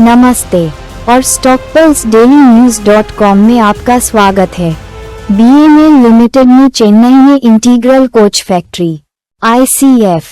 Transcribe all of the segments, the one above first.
नमस्ते और stockpulseDailyNews.com में आपका स्वागत है। BEML लिमिटेड ने चेन्नई में इंटीग्रल कोच फैक्ट्री ICF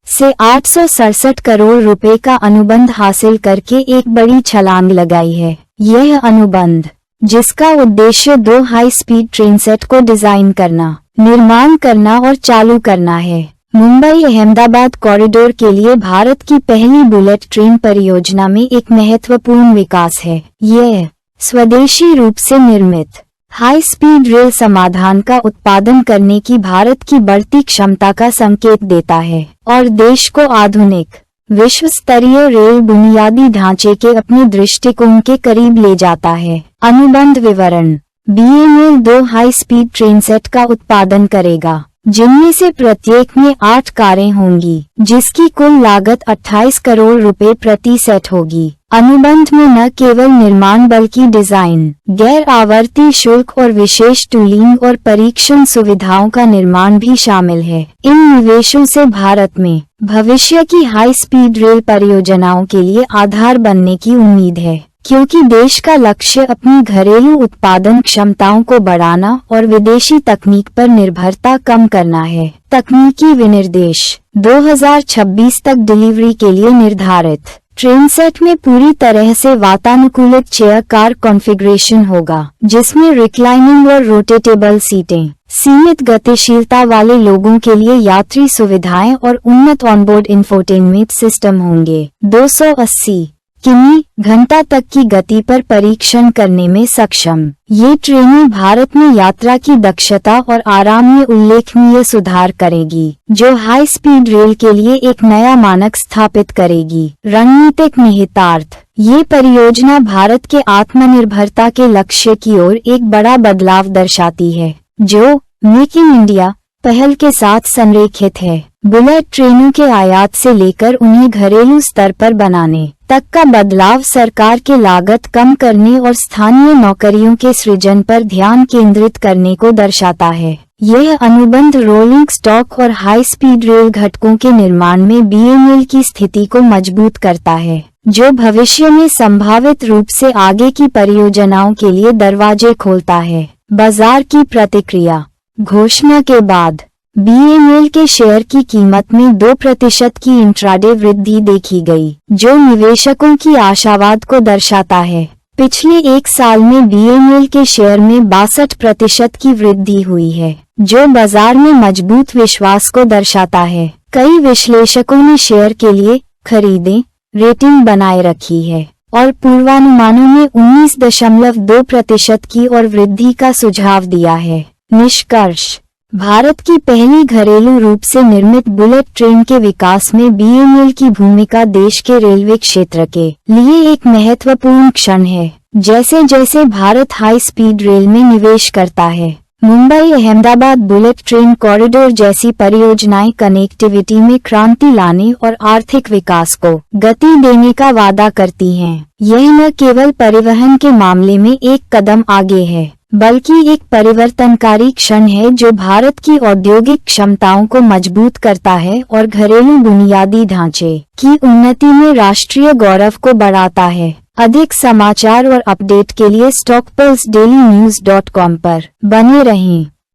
से 867 करोड़ रुपए का अनुबंध हासिल करके एक बड़ी छलांग लगाई है। यह अनुबंध, जिसका उद्देश्य 2 हाई स्पीड ट्रेन सेट को डिजाइन करना, निर्माण करना और चालू करना है, मुंबई अहमदाबाद कॉरिडोर के लिए भारत की पहली बुलेट ट्रेन परियोजना में एक महत्वपूर्ण विकास है। यह स्वदेशी रूप से निर्मित हाई स्पीड रेल समाधान का उत्पादन करने की भारत की बढ़ती क्षमता का संकेत देता है और देश को आधुनिक विश्व स्तरीय रेल बुनियादी ढांचे के अपने दृष्टिकोण के करीब ले जाता है। अनुबंध विवरण: BEML 2 high speed train set का उत्पादन करेगा, जिनमें से प्रत्येक में 8 कारें होंगी, जिसकी कुल लागत 28 करोड़ रुपए प्रति सेट होगी। अनुबंध में न केवल निर्माण बल्कि डिजाइन, गैर आवर्ती शुल्क और विशेष टूलिंग और परीक्षण सुविधाओं का निर्माण भी शामिल है। इन निवेशों से भारत में भविष्य की हाई स्पीड रेल परियोजनाओं के लिए आधार बनने की उम्मीद है, क्योंकि देश का लक्ष्य अपनी घरेलू उत्पादन क्षमताओं को बढ़ाना और विदेशी तकनीक पर निर्भरता कम करना है। तकनीकी विनिर्देश: 2026 तक डिलीवरी के लिए निर्धारित ट्रेन सेट में पूरी तरह से वातानुकूलित चेयर कार कॉन्फ़िगरेशन होगा, जिसमें रिक्लाइनिंग और रोटेटेबल सीटें, सीमित गतिशीलता वाले लोगों के लिए यात्री सुविधाएं और उन्नत ऑनबोर्ड इंफोटेनमेंट सिस्टम होंगे। 280 किमी घंटा तक की गति पर परीक्षण करने में सक्षम ये ट्रेनें भारत में यात्रा की दक्षता और आराम में उल्लेखनीय सुधार करेगी, जो हाई स्पीड रेल के लिए एक नया मानक स्थापित करेगी। रणनीतिक निहितार्थ: ये परियोजना भारत के आत्मनिर्भरता के लक्ष्य की ओर एक बड़ा बदलाव दर्शाती है, जो मेक इन इंडिया पहल के साथ संरेखित है। बुलेट ट्रेनों के आयात से लेकर उन्हें घरेलू स्तर पर बनाने तक का बदलाव सरकार के लागत कम करने और स्थानीय नौकरियों के सृजन पर ध्यान केंद्रित करने को दर्शाता है। यह अनुबंध रोलिंग स्टॉक और हाई स्पीड रेल घटकों के निर्माण में BEML की स्थिति को मजबूत करता है, जो भविष्य में संभावित रूप से आगे की परियोजनाओं के लिए दरवाजे खोलता है। बाजार की प्रतिक्रिया: घोषणा के बाद BEML के शेयर की कीमत में 2% की इंट्राडे वृद्धि देखी गई, जो निवेशकों की आशावाद को दर्शाता है। पिछले एक साल में BEML के शेयर में 62% की वृद्धि हुई है, जो बाजार में मजबूत विश्वास को दर्शाता है। कई विश्लेषकों ने शेयर के लिए खरीदें रेटिंग बनाए रखी है और पूर्वानुमानों में 19.2% की और वृद्धि का सुझाव दिया है। निष्कर्ष: भारत की पहली घरेलू रूप से निर्मित बुलेट ट्रेन के विकास में BEML की भूमिका देश के रेलवे क्षेत्र के लिए एक महत्वपूर्ण क्षण है। जैसे जैसे भारत हाई स्पीड रेल में निवेश करता है, Mumbai Ahmedabad bullet train corridor जैसी परियोजनाएं कनेक्टिविटी में क्रांति लाने और आर्थिक विकास को गति देने का वादा करती हैं। यह न केवल परिवहन के मामले में एक कदम आगे है, बल्कि एक परिवर्तनकारी क्षण है जो भारत की औद्योगिक क्षमताओं को मजबूत करता है और घरेलू बुनियादी ढांचे की उन्नति में राष्ट्रीय गौरव को बढ़ाता है। अधिक समाचार और अपडेट के लिए stockpulseDailyNews.com पर बने रहें।